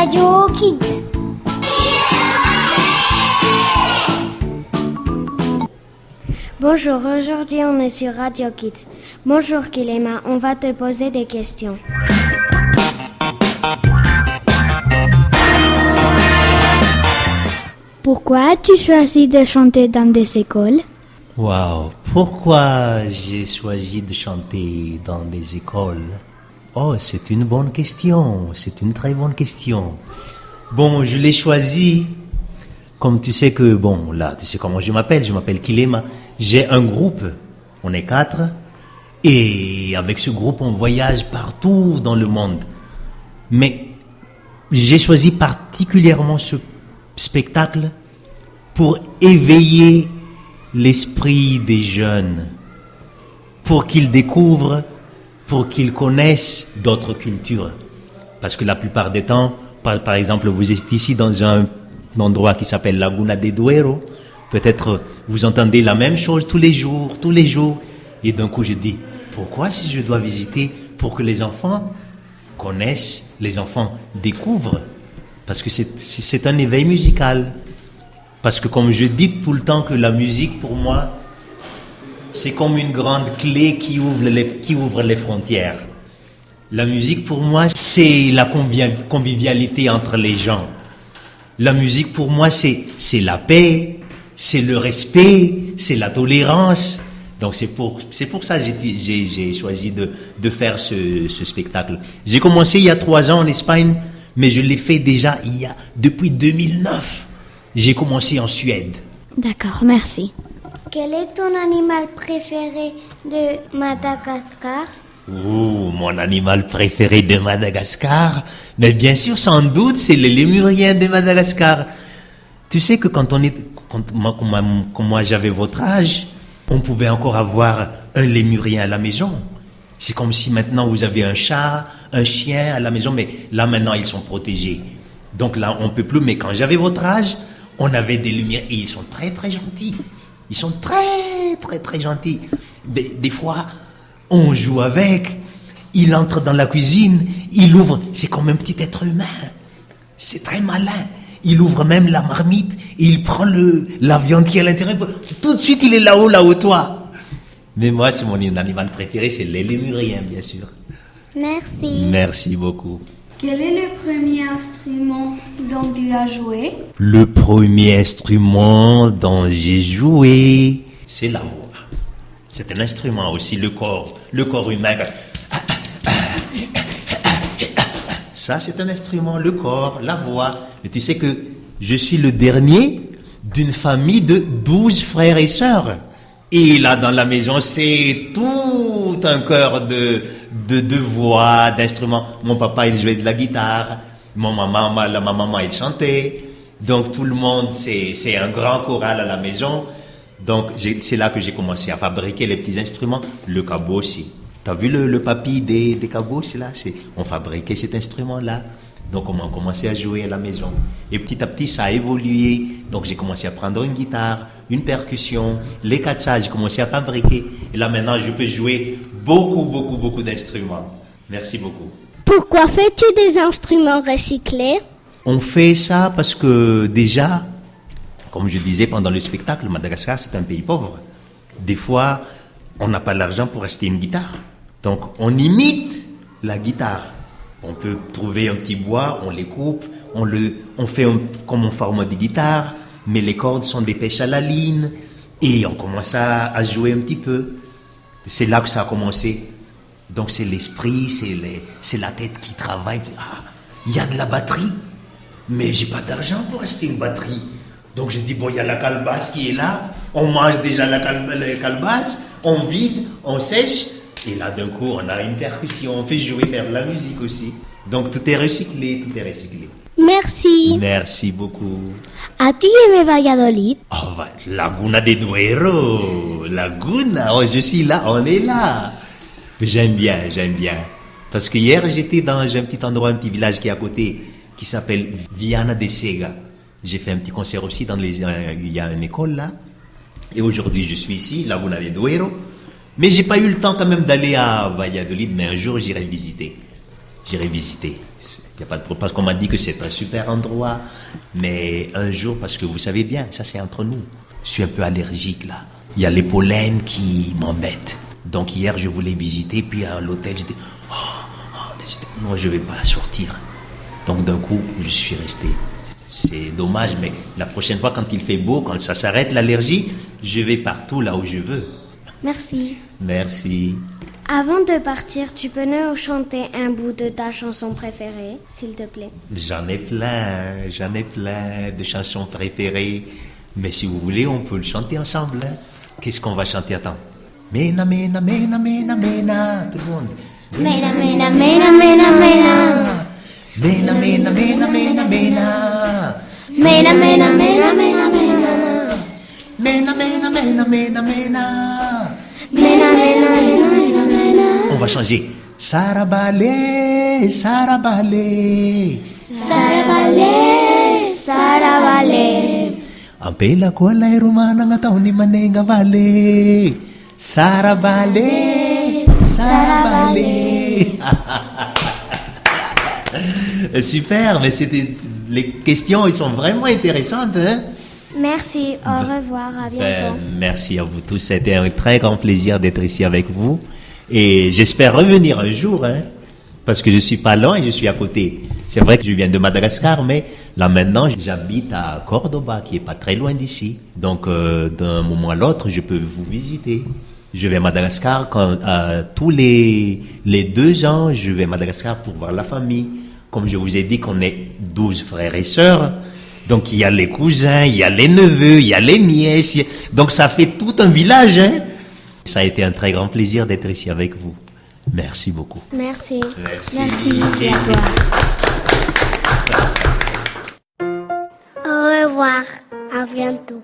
Radio Kids. Bonjour, aujourd'hui on est sur Radio Kids. Bonjour Kilema, on va te poser des questions. Pourquoi as-tu choisi de chanter dans des écoles? Waouh, pourquoi j'ai choisi de chanter dans des écoles? Oh, c'est une bonne question, c'est une très bonne question. Bon, je l'ai choisi, comme tu sais que, bon, là, tu sais comment je m'appelle Kilema. J'ai un groupe, on est 4, et avec ce groupe, on voyage partout dans le monde. Mais j'ai choisi particulièrement ce spectacle pour éveiller l'esprit des jeunes, pour qu'ils découvrent, pour qu'ils connaissent d'autres cultures. Parce que la plupart des temps, par exemple, vous êtes ici dans un endroit qui s'appelle Laguna de Duero, peut-être vous entendez la même chose tous les jours, et d'un coup je dis, pourquoi si je dois visiter pour que les enfants connaissent, les enfants découvrent, parce que c'est un éveil musical. Parce que comme je dis tout le temps que la musique pour moi, c'est comme une grande clé qui ouvre les frontières. La musique pour moi, c'est la convivialité entre les gens. La musique pour moi, c'est la paix, c'est le respect, c'est la tolérance. Donc c'est pour ça que j'ai choisi de faire ce spectacle. J'ai commencé il y a 3 ans en Espagne, mais je l'ai fait déjà depuis 2009. J'ai commencé en Suède. D'accord, merci. Quel est ton animal préféré de Madagascar? Oh, mon animal préféré de Madagascar? Mais bien sûr, sans doute, c'est les lémuriens de Madagascar. Tu sais que quand moi j'avais votre âge, on pouvait encore avoir un lémurien à la maison. C'est comme si maintenant vous avez un chat, un chien à la maison, mais là maintenant ils sont protégés. Donc là on peut plus, mais quand j'avais votre âge, on avait des lumières et ils sont très très gentils. Ils sont très très très gentils. Des fois, on joue avec, il entre dans la cuisine, il ouvre, c'est comme un petit être humain. C'est très malin. Il ouvre même la marmite et il prend la viande qui est à l'intérieur. Tout de suite, il est là-haut, toi. Mais moi, c'est mon animal préféré, c'est les lémuriens, bien sûr. Merci. Merci beaucoup. Quel est le premier instrument dont tu as joué? Le premier instrument dont j'ai joué, c'est la voix. C'est un instrument aussi, le corps humain. Ça, c'est un instrument, le corps, la voix. Et tu sais que je suis le dernier d'une famille de 12 frères et sœurs. Et là, dans la maison, c'est tout un chœur de voix, d'instruments. Mon papa, il jouait de la guitare. Ma maman, il chantait. Donc, tout le monde, c'est un grand choral à la maison. Donc, c'est là que j'ai commencé à fabriquer les petits instruments. Le cabossy. T'as vu le papy des cabosses, là? On fabriquait cet instrument-là. Donc, on a commencé à jouer à la maison. Et petit à petit, ça a évolué. Donc, j'ai commencé à prendre une guitare, une percussion, les kachas, j'ai commencé à fabriquer. Et là, maintenant, je peux jouer beaucoup d'instruments. Merci beaucoup. Pourquoi fais-tu des instruments recyclés? On fait ça parce que déjà, comme je disais pendant le spectacle, Madagascar, c'est un pays pauvre. Des fois, on n'a pas l'argent pour acheter une guitare. Donc, on imite la guitare. On peut trouver un petit bois, on les coupe, on fait comme en forme de guitare, mais les cordes sont des pêches à la ligne, et on commence à jouer un petit peu. C'est là que ça a commencé. Donc c'est l'esprit, c'est la tête qui travaille. Ah, il y a de la batterie, mais j'ai pas d'argent pour acheter une batterie. Donc je dis, bon, il y a la calebasse qui est là, on mange déjà la calebasse, on vide, on sèche, et là d'un coup on a une percussion, on fait jouer, faire de la musique aussi. Donc tout est recyclé. Merci. Merci beaucoup. As-tu aimé Valladolid? Oh, Laguna de Duero, Laguna, oh, je suis là, on est là. J'aime bien. Parce que hier j'étais dans un petit endroit, un petit village qui est à côté, qui s'appelle Viana de Sega. J'ai fait un petit concert aussi il y a une école là. Et aujourd'hui je suis ici, Laguna de Duero. Mais j'ai pas eu le temps quand même d'aller à Valladolid, mais un jour j'irai visiter. j'irai visiter. Il y a pas de problème, parce qu'on m'a dit que c'est un super endroit. Mais un jour, parce que vous savez bien, ça c'est entre nous. Je suis un peu allergique là. Il y a les pollens qui m'embêtent. Donc hier, je voulais visiter, puis à l'hôtel, j'étais... non, je ne vais pas sortir. Donc d'un coup, je suis resté. C'est dommage, mais la prochaine fois, quand il fait beau, quand ça s'arrête l'allergie, je vais partout là où je veux. Merci. Merci. Avant de partir, tu peux nous chanter un bout de ta chanson préférée, s'il te plaît? J'en ai plein de chansons préférées. Mais si vous voulez, on peut le chanter ensemble. Hein. Qu'est-ce qu'on va chanter? Attends. Mena, mena, mena, mena, mena. Tout le monde. Mena, mena, mena, mena, mena. Mena, mena, mena, mena, mena. Mena, mena, mena, mena, mena. Mena, mena, mena, mena, mena. Mena, mena, mena, mena, mena. On va changer. Sarabale, sarabale. Sarabale, sarabale. Ampela ko alay rumana nga taon ni Manenga Vale. Sarabale, sarabale. Super, mais c'était les questions, ils sont vraiment intéressantes. Hein? Merci, au revoir, à bientôt. Merci à vous tous, c'était un très grand plaisir d'être ici avec vous. Et j'espère revenir un jour, hein, parce que je suis pas loin et je suis à côté. C'est vrai que je viens de Madagascar, mais là maintenant, j'habite à Cordoba, qui est pas très loin d'ici. Donc, d'un moment à l'autre, je peux vous visiter. Je vais à Madagascar tous les 2 ans, je vais à Madagascar pour voir la famille. Comme je vous ai dit qu'on est 12 frères et sœurs. Donc, il y a les cousins, il y a les neveux, il y a les nièces. Donc, ça fait tout un village, hein. Ça a été un très grand plaisir d'être ici avec vous. Merci beaucoup. Merci. Merci. Merci à toi. Au revoir, à bientôt.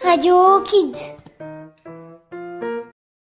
Radio Kids.